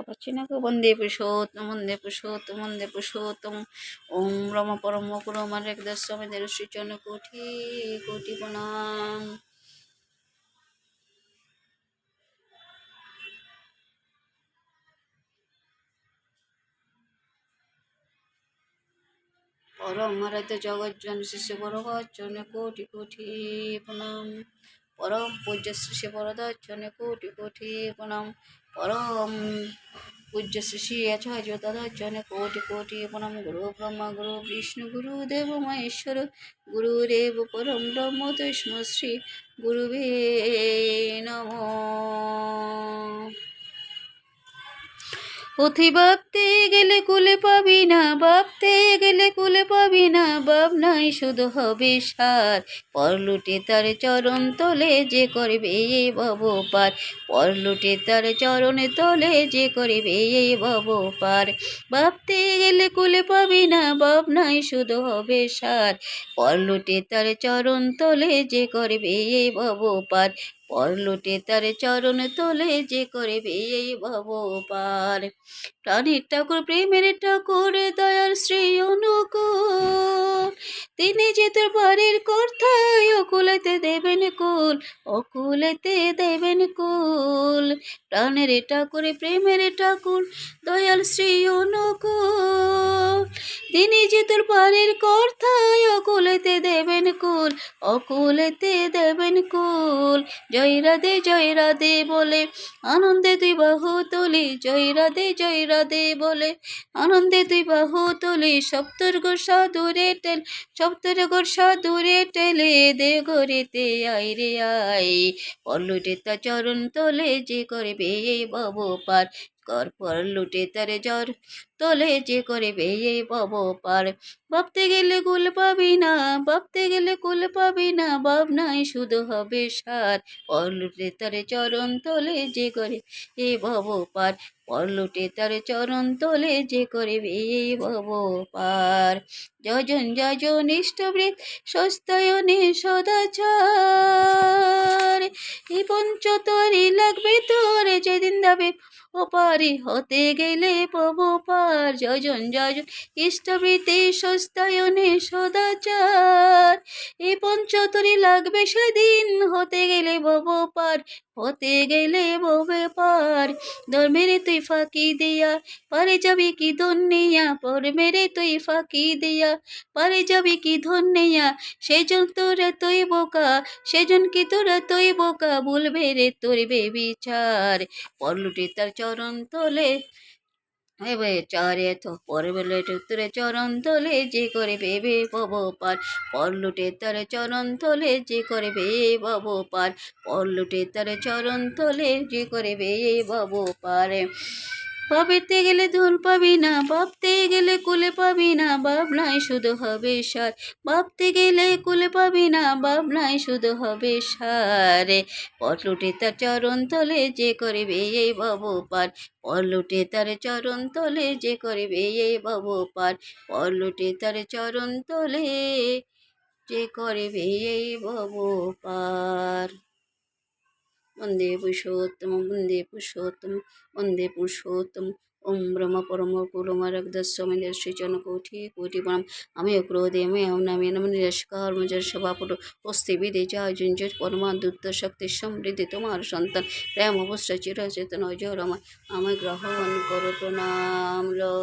পাচ্ছি না গো। বন্দে পুরুষোত্তম বন্দে পুরুষোত্তম বন্দে পুরুষোত্তম। ওম রম পরম গুরুমার একদস্বামীদের সৃজন কোটি কোটি প্রণাম। পরম আরাধ্য জগজ্জন শিষ্য বরবচনে কোটি কোটি প্রণাম। পরম পূজ্য শ্রী বরদর্শনে কোটি কোটি প্রণাম। পরম পূজ্য শ্রী আচার্য দাদার্চনে কোটি কোটি প্রণাম। গুরু ব্রহ্মা গুরু বিষ্ণু গুরুদেব মহেশ্বর গুরুরেব পরম ব্রহ্ম তস্মৈ শ্রী গুরুবে নমঃ। পুঁথি ভাবতে গেলে কুলে পাবি না, ভাবতে গেলে কুলে পাবি না, ভাবনাই শুধু হবে সার। পর লুটে তার চরণ তলে যে করবে এই ভব পার, পর লুটে তার চরণ তলে যে করবে এই ভব পার। ভাবতে গেলে কুলে পাবি না, ভাবনাই শুধু হবে সার। পর লুটে তার চরণ তলে যে করবে এই ভব পার, পর লুটে তার চরণ তলে যে করবে এই ভব পার। প্রাণের ঠাকুর প্রেমের ঠাকুর দয়ার শ্রী অনুকূল, তিনি যে তোর বাড়ির কর্তায় অকুলেতে দেবেন কুল, অকুলেতে দেবেন কুল। প্রাণের ঠাকুর প্রেমের ঠাকুর দয়াল শ্রী অনুকূল, তিনি যে তোর বাড়ির কর্তায় অকুলেতে দেবেন কুল, অকুলেতে দেবেন কুল। জয় রাধে বলে আনন্দে তুই বাহু তুলি, জয় রাধে বলে আনন্দে তুই বাহু তুলি। সপ্তর্গ সাধুরে টেল, সপ্তর্গ সাধুরে টেলে দে গরিতে আই রে আই। পর লুটে তার চরণ তোলে যে করবে এই ভব পার, কর পর লুটে তার জ্বর তোলে যে করবে এই ভব পার। ভাবতে গেলে কুল পাবি না, ভাবতে গেলে কুল পাবি না, ভাবনাই শুধু হবে সার। পর লুটে তার চরণ তোলে যে করে এই ভব পার, পর লুটে তার চরণ তোলে যে করবে এই ভব পার। যজন যজন ইষ্টবৃত সস্তায়নে সদাচার, এই পঞ্চতরি লাগবে তোর যেদিন যাবে ওপারি হতে গেলে ভব পার। যজন যজন ইষ্টবৃতে সস্তায়নে সদাচার, এই পঞ্চতরি লাগবে সেদিন হতে গেলে ভব পার, হতে গেলে ভবে পার। ধর্মের তুই ফাঁকি দিয়া পারে যাবি কি ধন্যা, পর মেরে তুই ফাঁকি দিয়া পারে যাবি কি ধন্যা। সেজন তোরা তুই বোকা, সেজন কি তোরা তুই বোকা, বলবে রে তোর বেবিচার। পর লুটে তার চরণ তোলে এবে চারে তো পরে বেলে উত্তরে চরণ তোলে যে করে বেবে ভব পার, পর লুটে তার চরণ তোলে যে করে বে ভব পার, পর লুটে তার চরণ তোলে যে করে বে ভব পার। ভাবতে গেলে ধুল পাবি না, ভাবতে গেলে কুলে পাবি না, ভাবনাই শুধু হবে সার। ভাবতে গেলে কুলে পাবি না, ভাবনাই শুধু হবে সার। পর লুটে তার চরণ তোলে যে করবে এই ভব পার, পর লুটে তার চরণ তোলে যে করবে এই ভব পার, পর লুটে তার চরণ তোলে যে করবে এই ভব পার। বন্দে পুরুষোত্তম বন্দে পুরুষোত্তম বন্দে পুরুষোত্তম। ওম ব্রহ্ম পরম গুরুমারগদস্বামীদের সৃজন কোটি কোটি প্রণাম। আমি ক্রোধে আমি নামে নম নিরস্কার মজর সভাপুর অস্তি বিদে জয় জুঞ্জট পরমা দুত্ত শক্তি সমৃদ্ধি তোমার সন্তান প্রেম অবশ্য চিরচেতন অজর আমায় গ্রহণ করো প্রণাম লো।